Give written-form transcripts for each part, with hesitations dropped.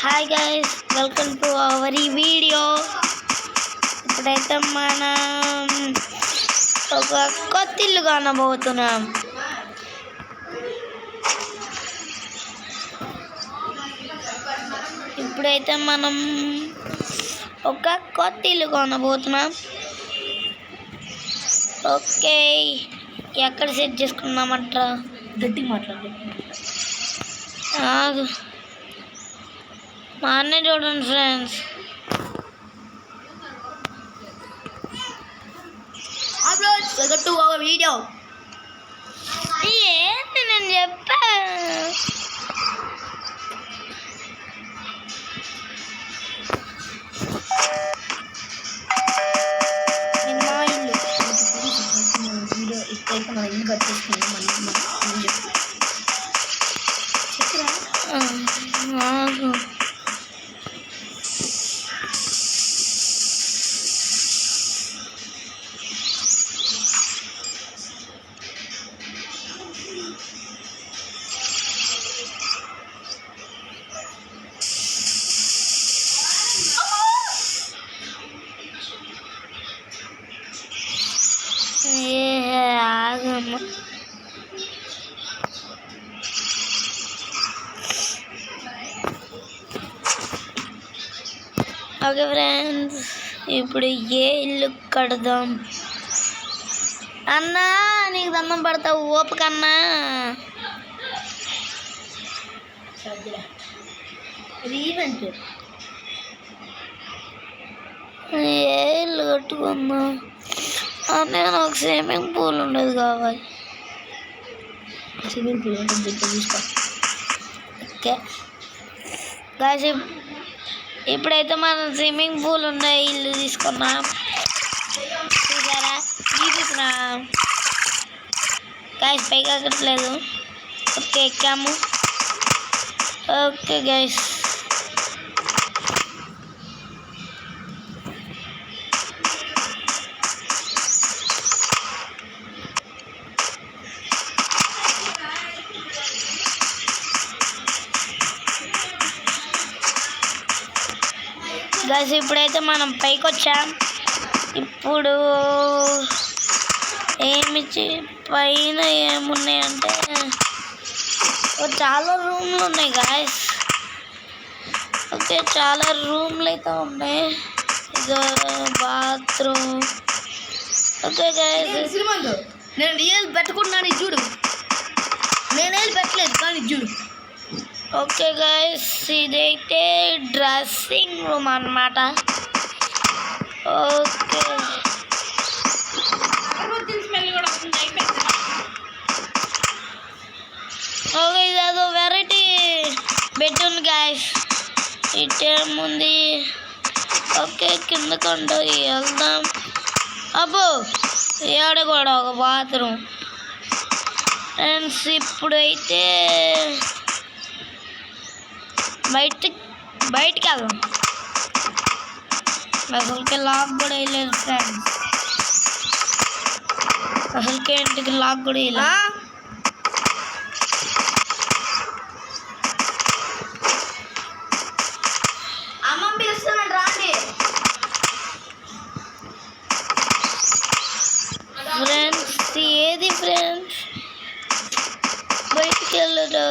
Hi guys, welcome to our ఈ video. ఇప్పుడైతే మనం ఒక కొత్త ఇల్లు కానబోతున్నాం. ఓకే, ఎక్కడ సెట్ చేసుకున్నామంటారా? గట్టి మాట్లాడు. మా అన్న చూడండి friends. Welcome to our video. ఏంటి నేను చెప్పా? మా ఇల్లు వీడియో ఇప్పుడైతే మన ఇల్లు కట్టేసుకున్నాం. మళ్ళీ చెప్పురా. ఓకే ఫ్రెండ్స్, ఇప్పుడు ఏ ఇల్లు కడదాం? అన్నా నీకు దండం పడతావు, ఓపికన్నా. ఏ ఇల్లు కట్టుకుందాం? నేను ఒక స్విమ్మింగ్ పూల్ ఉండేది కావాలి. స్విమ్మింగ్ పూల్ ఉంటుంది, చూసుకో. ఓకే గాయస్, ఇప్పుడైతే మనం స్విమ్మింగ్ పూల్ ఉన్న ఇల్లు తీసుకున్నాం. చూసారా? తీసుకున్నాం గాయస్, పైకి ఎక్కట్లేదు. ఓకే, ఎక్కాము. ఓకే గైస్, ఇప్పుడైతే మనం పైకి వచ్చాం. ఇప్పుడు పైన ఏమున్నాయంటే చాలా రూమ్లు ఉన్నాయి గాయస్. ఓకే, చాలా రూమ్లు అయితే ఉన్నాయి. ఇదో బాత్రూమ్. ఓకే గాయస్, నేను రియల్ పెట్టుకున్నాను, చూడు. నేనేం పెట్టలేదు కానీ చూడు. ఓకే గైస్, ఇదైతే డ్రెస్సింగ్ రూమ్ అన్నమాట. ఓకే, ఓకే, ఇదో వెరైటీ బెడ్ ఉంది గైస్. ఇటేముంది? ఓకే, కిందకంటూ వెళ్దాం. అబ్బో, ఏడ కూడా ఒక బాత్రూమ్. ఫ్రెండ్స్, ఇప్పుడైతే బయటికి వెళ్దాం. అసలుకి లాక్ కూడా వేయలేదు ఫ్రెండ్స్. అసలుకి ఇంటికి లాక్ కూడా వేయలేదు. ఫ్రెండ్స్, ఏది ఫ్రెండ్స్ బయటికి వెళ్ళడం?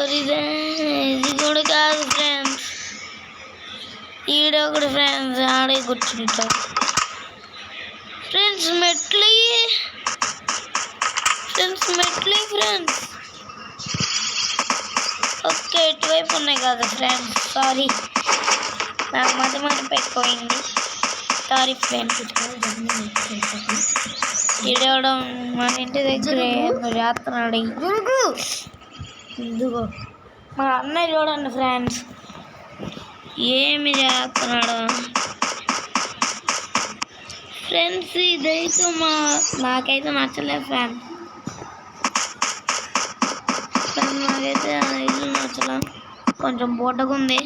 ఇది కూడా కాదు ఫ్రెండ్స్. ఈడొకటి ఫ్రెండ్స్, ఆడే కూర్చుంటారు. ఫ్రెండ్స్, మెట్లు ఫ్రెండ్స్. ఓకే, ఇటువైపు ఉన్నాయి కదా ఫ్రెండ్స్. సారీ, నాకు మధ్య పెట్టుకోయింది. Sorry friends. ఈడవడం మన ఇంటి దగ్గర చేస్తున్నాడు. ఇదిగో మా అన్నయ్య చూడండి ఫ్రెండ్స్, ఏమి చేస్తున్నాడు ఫ్రెండ్స్. ఇదైతే నాకైతే నచ్చలేదు ఫ్రెండ్స్. నాకైతే ఇల్లు నచ్చలే, కొంచెం బోటగా ఉంది.